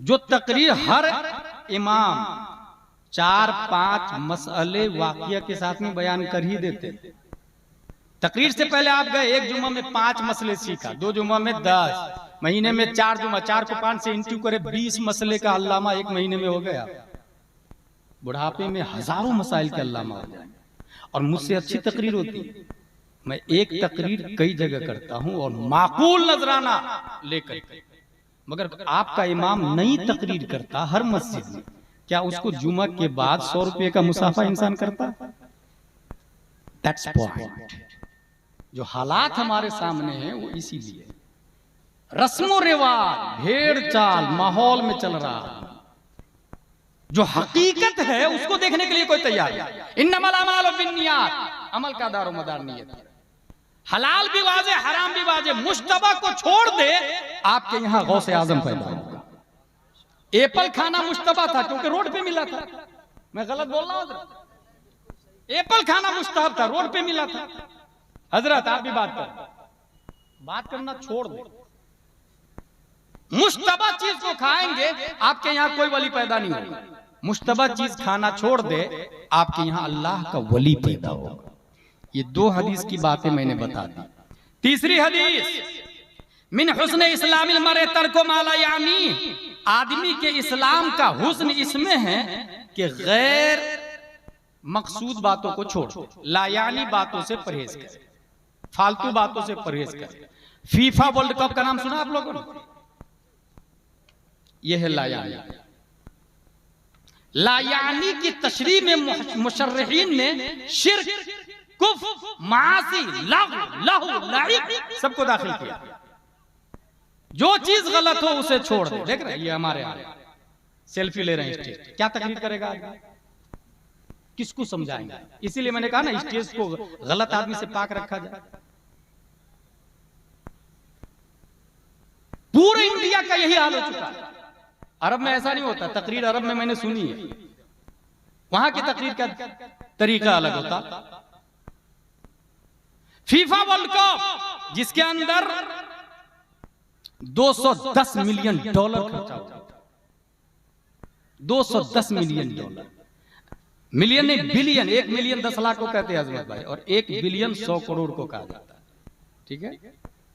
जो तकरीर हर इमाम 4-5 मसले वाक़िया के साथ में बयान कर ही देते। तकरीर से पहले आप गए, एक जुम्मा में 5 मसले सीखा, 2 जुम्मा में 10, महीने में 4 जुम्मा, 4 को 5 से इंटू करे 20 मसले का अल्लामा एक महीने में हो गया। बुढ़ापे में हजारों मसाइल के अल्लामा हो जाएंगे। और मुझसे अच्छी तकरीर होती है। मैं एक तकरीर कई जगह करता हूं और माकूल नजराना लेकर, मगर आपका इमाम नई तकरीर करता हर मस्जिद में, क्या उसको जुमा के बाद 100 रुपए का मुसाफा इंसान करता? That's point. जो हालात हमारे सामने हैं वो इसीलिए रस्मो रिवाज, भेड़ चाल माहौल में चल रहा है। जो हकीकत है उसको देखने के लिए कोई तैयार नहीं। इन्नमल अमालु बिन्नियात, अमल का दारो मदार नियत है। हलाल भी वाजे, हराम भी वाजे, मुश्तबा को छोड़ दे, आपके यहाँ गौसे आजम पैदा होगा। एप्पल खाना मुश्तबा था क्योंकि रोड पे मिला था। मैं गलत बोल रहा हूं? एप्पल खाना मुश्तहब था, रोड पे मिला था। हजरत आप भी बात करना छोड़ दे। मुश्तबा चीज को खाएंगे, आपके यहाँ कोई वली पैदा नहीं होगा। मुश्तबा चीज खाना छोड़ दे, आपके यहाँ अल्लाह का वली पैदा होगा। ये 2 हदीस की बातें मैंने बता दी। तीसरी हदीस, मिन हुस्न इस्लामिल मर्इ तर्को मा ला यानी, आदमी के इस्लाम का हुस्न इसमें है कि गैर मकसूद बातों को छोड़ दे, लायानी बातों से परहेज करे, फालतू बातों से परहेज करे। फीफा वर्ल्ड कप का नाम सुना आप लोगों ने? यह है लायानी। लायानी की तशरीह में मुशर्रिहीन ने शिर्क, कुफ्र, मासी, लहू, लाइब सबको दाखिल किया। जो चीज गलत हो उसे छोड़ दे। देख रहे हैं ये हमारे यहाँ सेल्फी ले रहे हैं स्टेज, क्या तकलीफ करेगा आदमी? किसको समझाएंगे? इसीलिए मैंने कहा ना, स्टेज को गलत आदमी से पाक रखा जाए। पूरे इंडिया का यही हाल हो चुका है। अरब में ऐसा नहीं होता। तकरीर अरब में मैंने सुनी है, वहां की तकरीर का तरीका अलग होता। फीफा वर्ल्ड कप जिसके अंदर $210 मिलियन खर्चा होता, $210 मिलियन, मिलियन नहीं बिलियन। 1 मिलियन 10 लाख को कहते हैं अजमत भाई, और 1 बिलियन 100 करोड़ को कहा जाता है। ठीक है,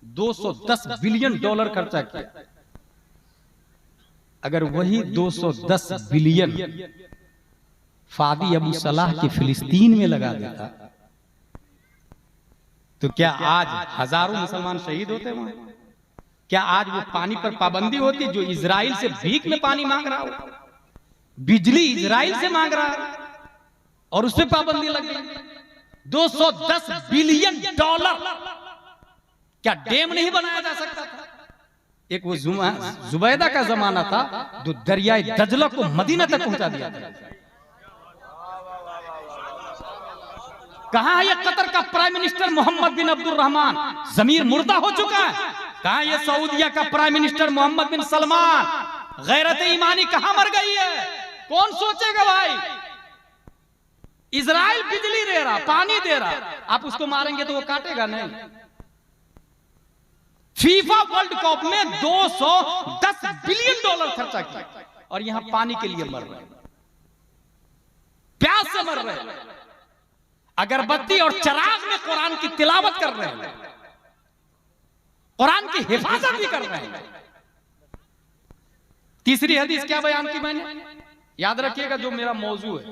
$210 बिलियन खर्चा किया। अगर वही 210 बिलियन फादी अबू सलाह की फिलिस्तीन में लगा देता, तो क्या आज हजारों मुसलमान शहीद होते वहां? क्या आज वो पानी पर पाबंदी होती? जो इजराइल से भीख में पानी मांग रहा हो, बिजली इजराइल से मांग रहा है और उस पर पाबंदी लग गई। $210 बिलियन, क्या डैम नहीं बनाया जा सकता था? एक वो जुबैदा का जमाना था जो दरियाए दजला को मदीना तक पहुंचा दिया था। कहां है ये कतर का prime minister Mohammad bin Abdul Rahman? जमीर मुर्दा हो चुका है। कहां ये सऊदिया का prime minister Mohammad bin Salman? गैरत ईमानी कहां मर गई है? कौन सोचेगा भाई? इजराइल बिजली दे रहा, पानी दे रहा, आप उसको मारेंगे तो वो काटेगा नहीं। फीफा वर्ल्ड कप में $210 बिलियन खर्चा किया और यहां पानी के लिए मर रहे, प्यास से मर रहे, अगरबत्ती और चिराग में कुरान की तिलावत कर रहे हैं, कुरान की हिफाजत भी कर रहे हैं। तीसरी हदीस क्या बयान की मैंने? याद रखिएगा जो मेरा मौजू है,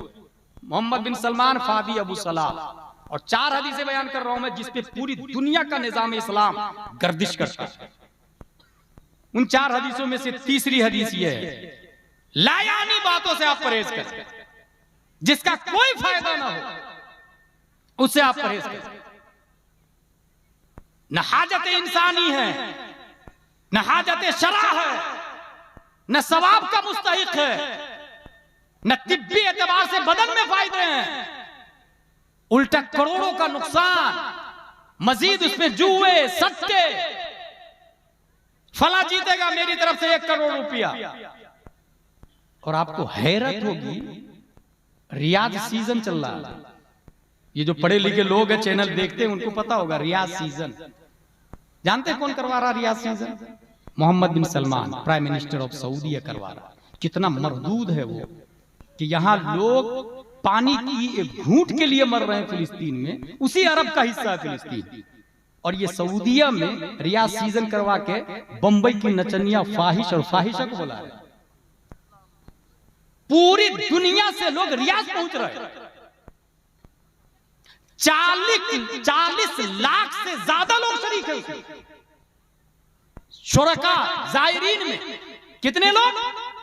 मोहम्मद बिन सलमान फादी अबू सलाह, और 4 हदीसें बयान कर रहा हूं मैं जिसपे पूरी दुनिया का निजाम इस्लाम गर्दिश करता है। उन 4 हदीसों में से तीसरी हदीस ये है, लायानी बातों से आप परहेज करें, जिसका कोई फायदा ना हो उससे आप परहेज करें। न हाजत इंसानी है, न हाजत शरा है, न सवाब का मुस्तहिक है, न तिब्बी एतबार से बदन में फायदे हैं, उल्टा करोड़ों का नुकसान, मजीद उसमें जुए सट्टे। फला जीतेगा मेरी तरफ से 1 करोड़ रुपया। और आपको हैरत होगी, रियाज सीजन चल रहा है। ये जो पढ़े लिखे लोग हैं, चैनल देखते हैं, उनको पता होगा रियाज सीजन। जानते हैं कौन करवा रहा Riyadh season? Mohammed bin Salman prime minister of सऊदीया करवा रहा। कितना मरदूद है वो कि यहाँ लोग पानी की एक घूंट के लिए मर रहे हैं फिलिस्तीन में, उसी अरब का हिस्सा है फिलिस्तीन, और ये सऊदीया में रियाज सीजन करवा के बंबई की नचनिया फाहिश और फाहिशा को बुला रहे। पूरी दुनिया से लोग रियाज पहुंच रहे हैं। 40 लाख से ज्यादा लोग शरीक हैं शुरका जायरीन में। कितने लोग?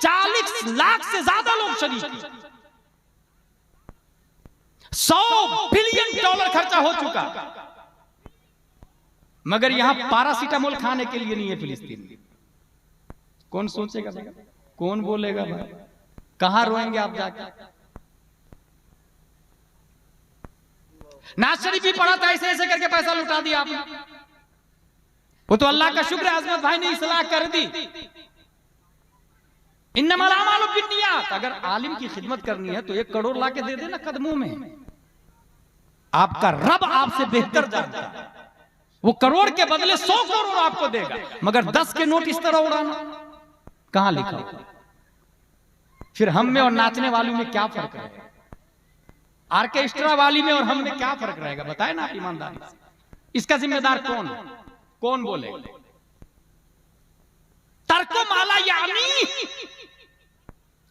40 लाख से ज्यादा लोग शरीक हैं। $100 बिलियन खर्चा हो चुका, मगर यहां पैरासीटामोल खाने के लिए नहीं है फिलिस्तीन में। कौन सोचेगा भाई? कौन बोलेगा भाई? कहां रोएंगे आप जाकर? नाज शरीफ भी पढ़ा था, ऐसे ऐसे करके पैसा लुटा दिया आपने। वो तो अल्लाह का शुक्र है आजमत भाई ने इस्लाह कर दी। इन्नमल अमालु बिन्नियात। अगर आलिम की खिदमत करनी है तो 1 करोड़ ला के दे देना कदमों में। आपका रब आपसे बेहतर जानता है, वो करोड़ के बदले 100 करोड़ आपको देगा, मगर 10 के नोट इस तरह उड़ाना कहां लिखा? फिर हम में और नाचने वालों में क्या फर्क है? ऑर्केस्ट्रा वाली में और हम में क्या फर्क रहेगा? बताए ना आप ईमानदारी से। इसका जिम्मेदार कौन? कौन बोले? तर्को माला यानी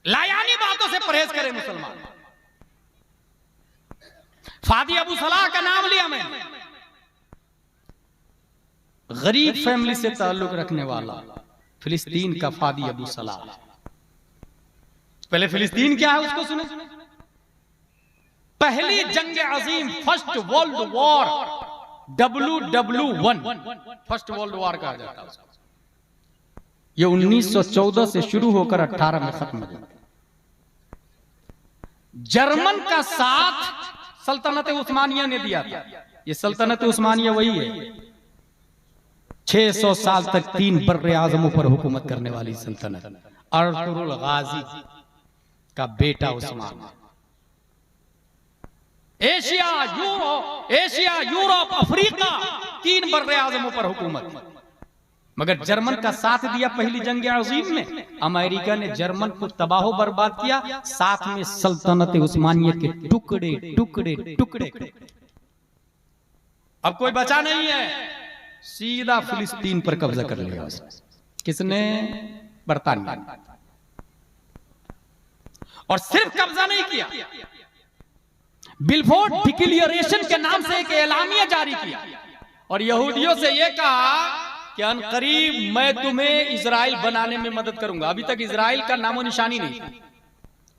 लायानी बातों से परहेज करें मुसलमान। फादी अबू सलाह का नाम लिया मैंने, गरीब फैमिली से ताल्लुक रखने वाला फिलिस्तीन का फादी अबू सलाह। पहले फिलिस्तीन क्या है उसको सुने। पहली जंग अजीम, first world war, WW1, first world war कहा जाता है उसको। ये 1914 से शुरू होकर 18 में खत्म हो गया। जर्मन का साथ सल्तनत उस्मानिया ने दिया था। ये सल्तनत उस्मानिया वही है 600 साल तक 3 बर्रे आजमों पर हुकूमत करने वाली सल्तनत। अर्तुगरुल गाजी का बेटा उस्मान। एशिया, यूरोप, अफ्रीका 3 बर्रे आजमों पर हुकूमत। मगर जर्मन का साथ दिया पहली जंग अजीम में। अमेरिका ने जर्मन को तबाह बर्बाद किया, साथ में सल्तनत उस्मानिया के टुकड़े टुकड़े टुकड़े। अब कोई बचा नहीं है, सीधा फिलिस्तीन पर कब्जा कर लिया उसने। किसने? बरतानिया। और सिर्फ कब्जा नहीं किया, बिलफोर्ड डिक्लेरेशन के नाम से एक एलानिया जारी किया और यहूदियों से यह कहा कि अनकरीब मैं तुम्हें इजराइल बनाने में मदद करूंगा। अभी तक इजराइल का नामो निशानी नहीं।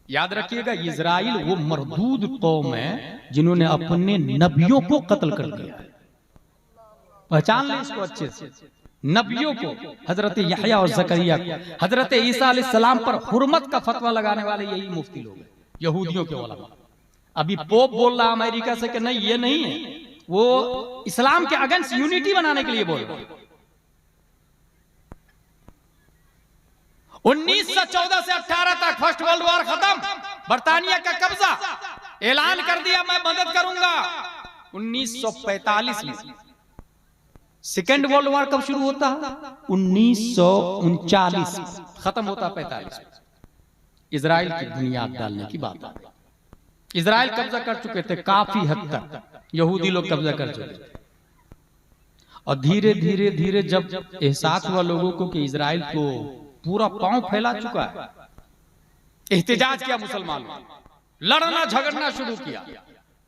याद रखिएगा, इजराइल वो मरदूद कौम है जिन्होंने अपने नबियों को कत्ल कर दिया। पहचान ले इसको अच्छे से। नबियों को, हजरत यहया और जकरिया को, हजरत ईसा अलैहिस्सलाम पर हुर्मत का फतवा लगाने वाले यही मुफ्ती लोग हैं, यहूदियों के उलमा। अभी पोप बोल रहा अमेरिका से कि नहीं ये नहीं है, वो इस्लाम के अगेंस्ट यूनिटी बनाने के लिए बोल रहा है। 1914 से 18 तक फर्स्ट वर्ल्ड वॉर खत्म, बरतानिया का कब्जा, ऐलान कर दिया मैं मदद करूंगा। 1945 में सेकेंड वर्ल्ड वॉर कब शुरू होता है? 1939 खत्म होता 45। इजराइल की बुनियाद डालने की बात है। इजराइल कब्जा कर चुके थे काफी हद तक, यहूदी लोग कब्जा कर चुके थे। और धीरे धीरे धीरे जब एहसास हुआ लोगों को कि इजराइल को पूरा पांव फैला चुका है, एहतिजाज किया मुसलमानों, लड़ना झगड़ना शुरू किया।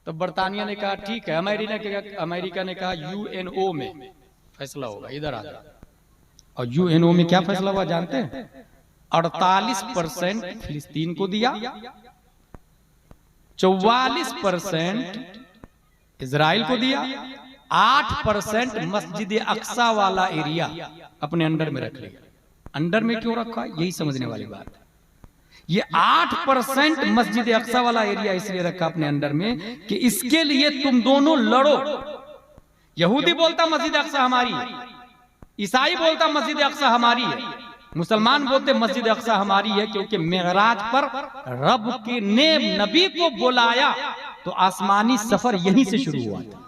तो बरतानिया ने कहा ठीक है, अमेरिका ने कहा यूएनओ में फैसला होगा, इधर आ जाओ। और यूएनओ में क्या फैसला हुआ जानते हैं? 48% फिलिस्तीन को दिया, 44% इजराइल को दिया, 8% मस्जिद अक्सा वाला एरिया अपने अंडर में रख लिया। अंडर में क्यों रखा? यही समझने वाली बात है। ये 8% मस्जिद अक्सा वाला एरिया इसलिए रखा अपने अंडर में कि इसके लिए तुम दोनों लड़ो। यहूदी बोलता मस्जिद अक्सा हमारी है, ईसाई बोलता मस्जिद अक्सा हमारी है, मुसलमान बोलते मस्जिद अक्सा हमारी है, क्योंकि मेराज पर रब के ने नबी को बुलाया तो आसमानी सफर यहीं से शुरू हुआ था।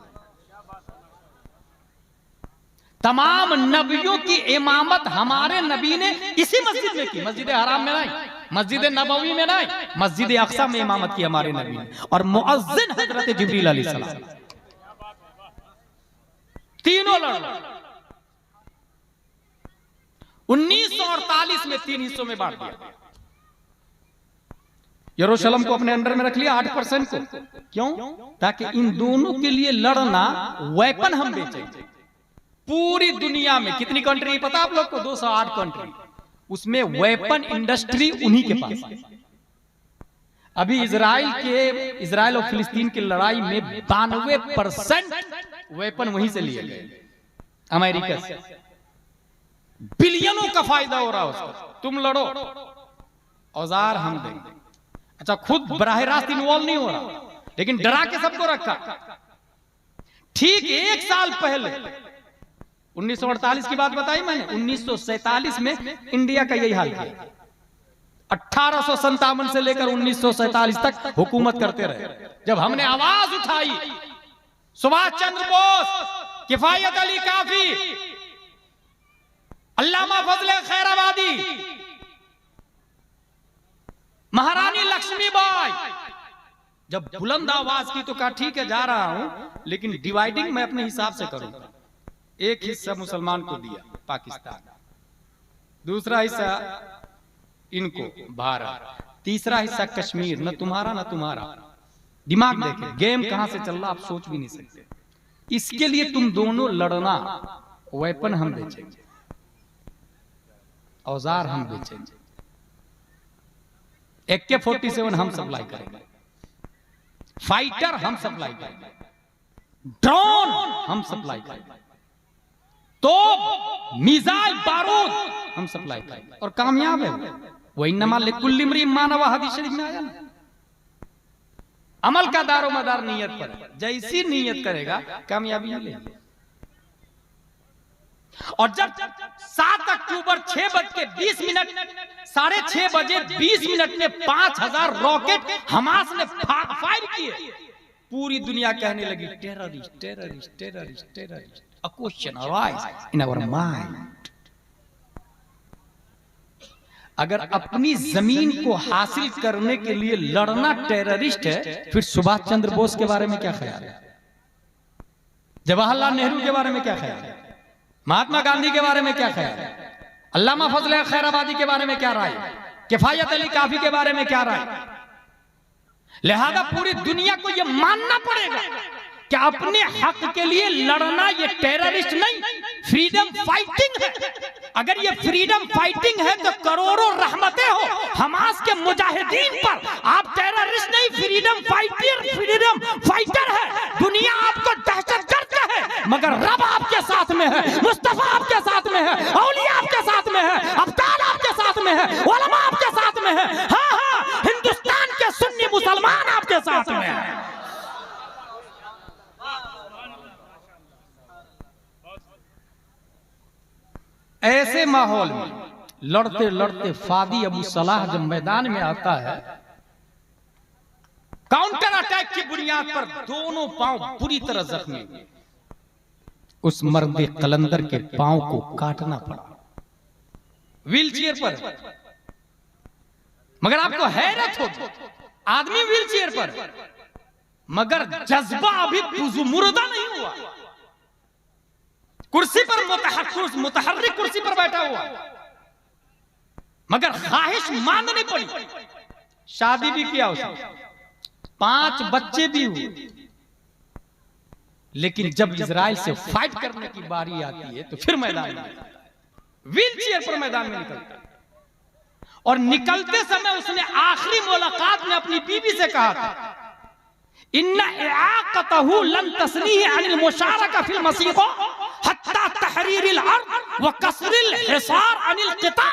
तमाम नबियों की इमामत हमारे नबी ने इसी मस्जिद में की, मस्जिद हराम में नहीं, मस्जिद नबवी में नहीं, मस्जिद अक्सा में इमामत की हमारे नबी ने। और मुअज्जिन हजरत जिब्रील अलैहिस्सलाम, तीनों लड़ 1948 में 3 हिस्सों में बांट दिया। यरूशलेम को अपने अंडर में रख लिया 8% को। क्यों? ताकि इन दोनों के लिए लड़ना वेपन हम बेचेंगे। पूरी दुनिया में कितनी कंट्री पता आप लोग को? 208 कंट्री, उसमें वेपन इंडस्ट्री उन्हीं के पास है। अभी इजराइल और फिलिस्तीन की लड़ाई में 92% वेपन वहीं से लिए गए, अमेरिका से। बिलियनों का फायदा हो रहा है उसका। तुम लड़ो, औजार हम देंगे। अच्छा, खुद बराह रास्त इन्वॉल्व नहीं हो रहा, लेकिन डरा के सबको रखा। ठीक 1 साल पहले 1948 की बात बताई मैंने, 1947 में इंडिया का यही हाल था। 1857 से लेकर 1947 तक हुकूमत करते रहे। जब हमने आवाज उठाई, सुभाष चंद्र बोस, किफायत अली काफी, अल्लामा फजले खैराबादी, महारानी लक्ष्मीबाई, जब बुलंद आवाज की तो कहा ठीक है जा रहा हूं, लेकिन डिवाइडिंग मैं अपने हिसाब से करूंगा। एक हिस्सा मुसलमान को दिया पाकिस्तान, दूसरा हिस्सा इनको भारत, तीसरा हिस्सा कश्मीर, न तुम्हारा न तुम्हारा। दिमाग देखे गेम कहां से चल रहा आप सोच भी नहीं सकते। इसके लिए तुम दोनों लड़ना, वेपन हम बेचेंगे, औजार हम बेचेंगे, AK-47 हम सप्लाई करेंगे, फाइटर हम सप्लाई करेंगे, ड्रोन हम सप्लाई करेंगे, तो मिसाइल बारूद हम सप्लाई करेंगे। और कामयाब है वो। इन्नमा लिकुल्लि इम्रिइन मा नवा, हदीस शरीफ में आया ना। अमल का दारो मदार नियत पर है, जैसी नियत करेगा कामयाबी मिलेगी। और जब 7 अक्टूबर 6:20 6:30 बजे 20 में 5000 रॉकेट हमास ने फायर किए, पूरी दुनिया कहने लगी terrorist terrorist terrorist terrorist. A question arises in our mind. अगर अपनी जमीन को हासिल करने के लिए लड़ना टेररिस्ट है, फिर सुभाष चंद्र बोस के बारे में क्या ख्याल है? जवाहरलाल नेहरू के बारे में क्या ख्याल है? महात्मा गांधी के बारे में क्या ख्याल है? अल्लामा फजल खैराबादी के बारे में क्या राय? किफायत अली काफी के बारे में क्या राय? लिहाजा पूरी दुनिया को यह मानना पड़ेगा कि अपने हक के लिए लड़ना ये टेररिस्ट नहीं, फ्रीडम फाइटिंग है। अगर ये फ्रीडम फाइटिंग है तो करोड़ों रहमतें हो हमास के मुजाहिदीन पर। आप टेररिस्ट नहीं, फ्रीडम फाइटर है। दुनिया आपको दहशतगर्द है, मगर रब आपके साथ में है, मुस्तफा आपके साथ में है, औलिया आपके साथ में है, अब्ताल आपके साथ में है, उलमा आपके साथ में है। हाँ हाँ, हिंदुस्तान के सुन्नी मुसलमान आपके साथ में है। ऐसे माहौल में लड़ते लड़ते फादी अबू सलाह जब मैदान में आता है, काउंटर अटैक की बुनियाद पर दोनों पांव बुरी तरह जख्मी, उस मर्द कलंदर के पांव को काटना पड़ा व्हीलचेयर पर। मगर आपको हैरत हो, आदमी व्हीलचेयर पर, मगर जज्बा अभी मुर्दा नहीं हुआ। कुर्सी पर मुतहर्रिक कुर्सी पर बैठा हुआ, मगर ख्वाहिश माननी पड़ी। शादी भी किया उसने, 5 बच्चे भी हुए, लेकिन जब इजराइल से फाइट करने की बारी आती है तो फिर मैदान में व्हीलचेयर पर मैदान में निकलता है। और निकलते समय उसने आखिरी मुलाकात में अपनी बीवी से कहा था, इन्ना इआक़तहु लन तस्नीह अनिल मुशारका फिल मसीक़ा हत्ता तहरीरिल अर्द व कसरिल हिसार अनिल क़िता।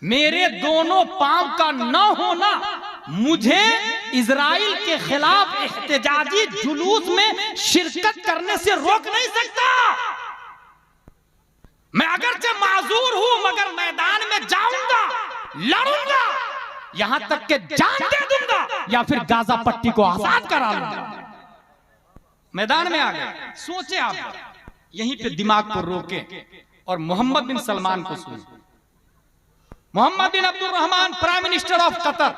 मेरे दोनों पांव का न होना मुझे इजराइल के खिलाफ एहतजाजी जुलूस में शिरकत करने से रोक नहीं सकता। मैं अगरचे माजूर हूं, मगर मैदान में जाऊंगा, लड़ूंगा, यहां तक के जान दे दूंगा या फिर गाजा पट्टी को आजाद करा लूंगा। मैदान में आ गए। सोचे आप, यहीं पे दिमाग को रोके और मोहम्मद बिन सलमान को सुने। Mohammed bin Abdul Rahman, prime minister of Qatar,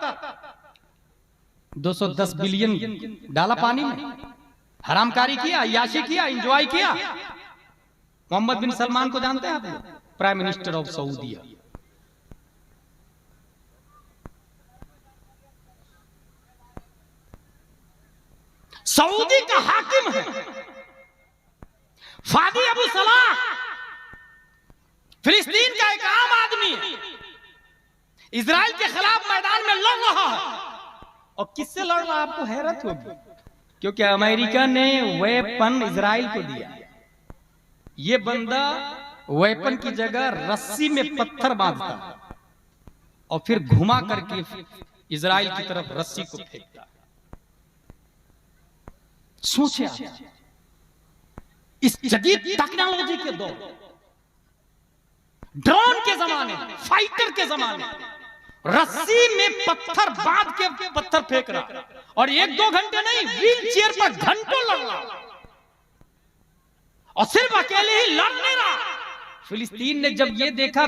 210 billion डाला पानी में, हरामकारी किया, याशी किया, एंजॉय किया। मोहम्मद बिन सलमान को जानते हैं आप लोग? प्राइम मिनिस्टर ऑफ सऊदीया। सऊदी का हाकिम है फादी अबू सलाह, फिलिस्तीन का एक आम आदमी है, इजराइल के खिलाफ मैदान में लड़ रहा है। और किससे लड़ रहा है आपको हैरत होगी, क्योंकि अमेरिका ने वेपन इजराइल को दिया। ये बंदा वेपन की जगह रस्सी में पत्थर बांधता और फिर घुमा करके इजराइल की तरफ रस्सी को फेंकता। सोचे आप, इस जदीद टेक्नोलॉजी के दौर, ड्रोन के जमाने, फाइटर के जमाने, रस्सी में पत्थर बांध के पत्थर फेंक रहा, और 1-2 घंटे नहीं, व्हील चेयर पर घंटों लड़ रहा, और सिर्फ अकेले ही लड़ नहीं रहा। फिलिस्तीन ने जब ये देखा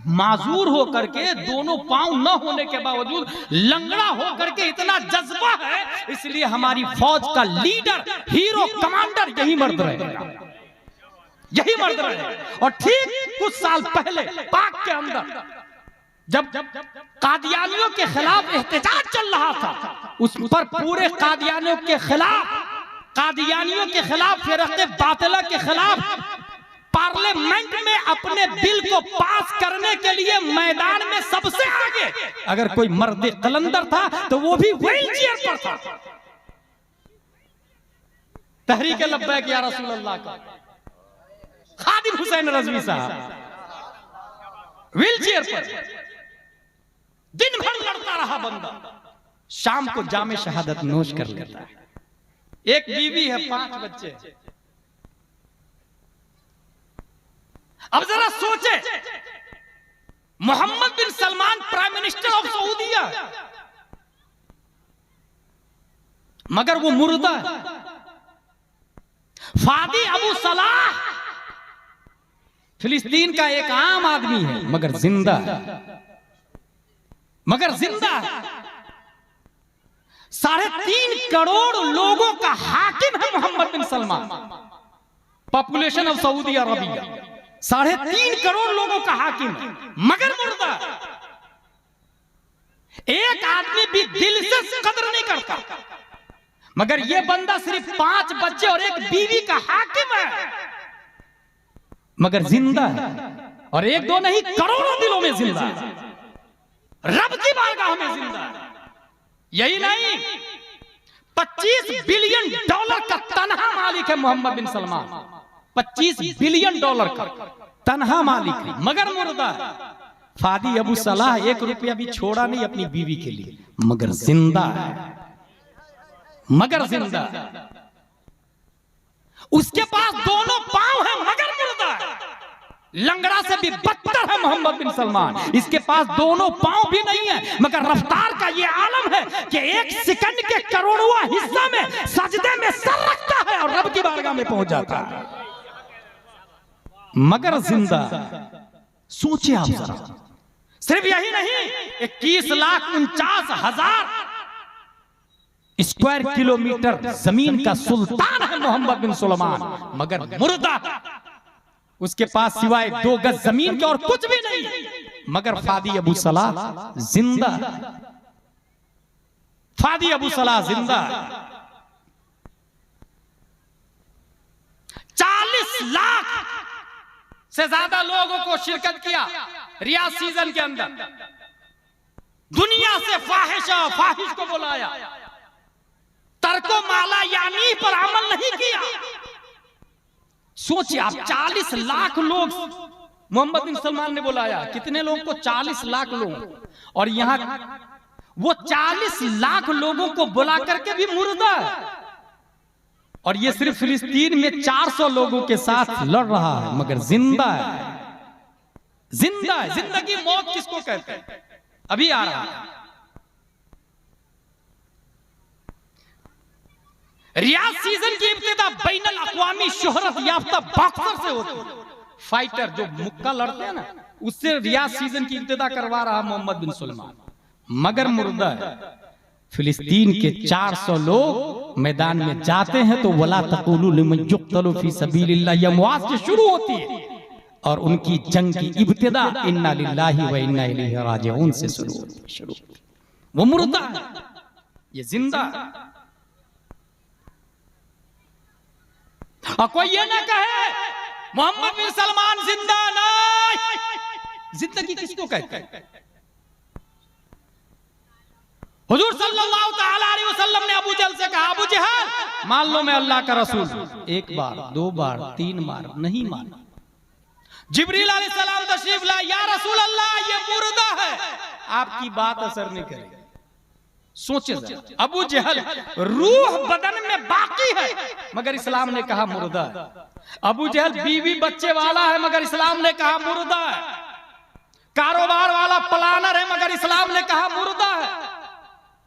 माजूर होकर के, दोनों पांव न होने के बावजूद लंगड़ा होकर के इतना जज्बा है, इसलिए हमारी फौज का लीडर, हीरो, कमांडर यही मर्द रहेगा, यही मर्द रहेगा। और ठीक कुछ साल पहले पाक के अंदर जब कादियानियों के खिलाफ एहतजाज चल रहा था, उस पर पूरे कादियानियों के खिलाफ फिरक़े बातिला के खिलाफ पार्लियामेंट में अपने बिल को पास करने के लिए मैदान में सबसे आगे अगर कोई मर्द कलंदर था तो वो भी व्हील चेयर पर था। तहरीक लब्बैक या रसूल अल्लाह का खादिम हुसैन रज़वी साहब व्हील चेयर पर दिन भर लड़ता रहा बंदा, शाम को जामे शहादत नोश कर लेता है। एक बीवी है, 5 बच्चे। अब जरा सोचे, Mohammad bin Salman prime minister of सऊदीया, मगर वो मुर्दा है। फादी अबू सलाह फिलिस्तीन का एक आम आदमी है, मगर जिंदा है, मगर जिंदा है। 3.5 करोड़ लोगों का हाकिम है Mohammed bin Salman. Population of Saudi Arabia 3.5 crore लोगों का हाकिम है, मगर मुर्दा। एक आदमी भी दिल से कदर नहीं करता, मगर यह बंदा सिर्फ 5 बच्चे और एक बीवी का हाकिम है, मगर जिंदा है। और 1-2 नहीं, करोड़ों दिलों में जिंदा है, रब की बारगाह में जिंदा है। यही नहीं, $25 बिलियन का तनहा मालिक है मोहम्मद बिन सलमान। $25 बिलियन का तनहा मालिक है, मगर मुर्दा है। फादी अबू सलाह 1 रुपया भी छोड़ा नहीं अपनी बीवी के लिए, मगर जिंदा है, मगर जिंदा है। उसके पास दोनों पांव है, मगर मुर्दा है। लंगड़ा से भी बदतर है मोहम्मद बिन सलमान। इसके पास दोनों पांव भी नहीं है, मगर रफ्तार का ये आलम है कि 1 सेकंड के करोड़वां हिस्सा में सजदे में सर रखता है और रब की बारगाह में पहुंच जाता है, मगर जिंदा। सोचिए आप जरा, सिर्फ यही नहीं, 21,49,000 स्क्वायर किलोमीटर जमीन का सुल्तान है मोहम्मद बिन सलमान, मगर मुर्दा। उसके पास सिवाय 2 गज जमीन के और कुछ भी नहीं, मगर फादी अबू सलाह जिंदा। फादी अबू सलाह जिंदा। 40 लाख से ज्यादा लोगों को शिरकत किया रियाद सीजन के अंदर। दुनिया से फाहिश को बुलाया, तर्को माला यानी पर अमल नहीं किया। सोचिए आप, 40 लाख लोग मोहम्मद बिन सलमान ने बुलाया। कितने लोगों को? 40 लाख लोग। और यहां वो 40 लाख लोगों को बुला करके भी मुर्दा है। और ये सिर्फ फिलिस्तीन में 400 लोगों के साथ लड़ रहा है, मगर जिंदा है, जिंदा है। जिंदगी मौत किसको कहते हैं? अभी आ रहा है। रियाज सीजन की इब्तिदा बैनुल अक़वामी शोहरत याफ्ता बॉक्सर से होती है। फाइटर जो मुक्का लड़ते हैं ना, उससे रियाज सीजन की इब्तिदा करवा रहा मोहम्मद बिन सलमान, मगर मुर्दा है। फिलिस्तीन के 400 लोग मैदान में जाते हैं तो वला तक़ूलू लिमन युक़्तलू फी सबीलिल्लाह ये मुआज़ से शुरू होती है, और उनकी जंग की इब्तिदा इन्ना लिल्लाहि व इन्ना इलैहि राजिऊन से शुरू होती है। वो मुर्दा है, ये जिंदा है। और कोई ये ना कहे मोहम्मद बिन सलमान जिंदा नहीं। जिंदगी किसको कहते हैं? हुजूर सल्लल्लाहु तआला अलैहि वसल्लम ने अबू जहल से कहा, अबू जहल मान लो मैं अल्लाह का रसूल। एक बार, दो बार, तीन बार नहीं माना। जिब्रील अलैहिस्सलाम तशरीफ लाए, या रसूल अल्लाह ये मुर्दा है। आपकी बात असर नहीं करेगी। सोचे जरा, अबू जहल रूह बदन में बाकी है मगर इस्लाम ने कहा मुर्दा है। अबू जहल बीवी बच्चे वाला है मगर इस्लाम ने कहा मुर्दा है। कारोबार वाला प्लानर है मगर इस्लाम ने कहा मुर्दा है।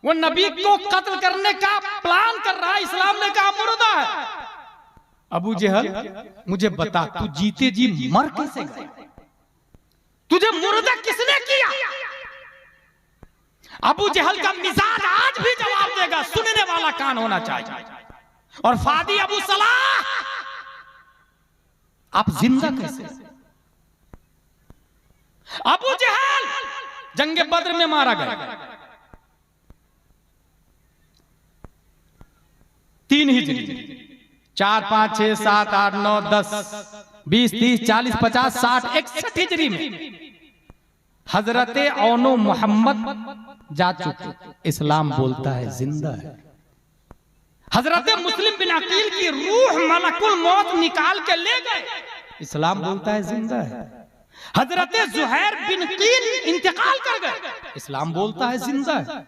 वो नबी को कत्ल करने का प्लान कर रहा है, इस्लाम ने कहा मुर्दा है। अबू जहल मुझे बता, तू जीते जी मर कैसे गया? तुझे मुर्दा किसने किया? अबू जहल का मिजाज आज भी जवाब देगा, सुनने वाला कान होना चाहिए। और फादी अबू सलाह, आप जिंदा कैसे? अबू जहल जंगे बद्र में मारा गया 3 हिजरी, 4, 5, 6, 7, 8, 9, 10, 20, 30, 40, 50, 60, 61 हिजरी में हजरत औनो मोहम्मद जा चुके। इस्लाम बोलता है जिंदा है। हजरत मुस्लिम बिन अकील की रूह मलकुल मौत निकाल के ले गए, इस्लाम बोलता है जिंदा है। हजरत जुहैर बिन कील इंतकाल कर गए, इस्लाम बोलता है जिंदा है।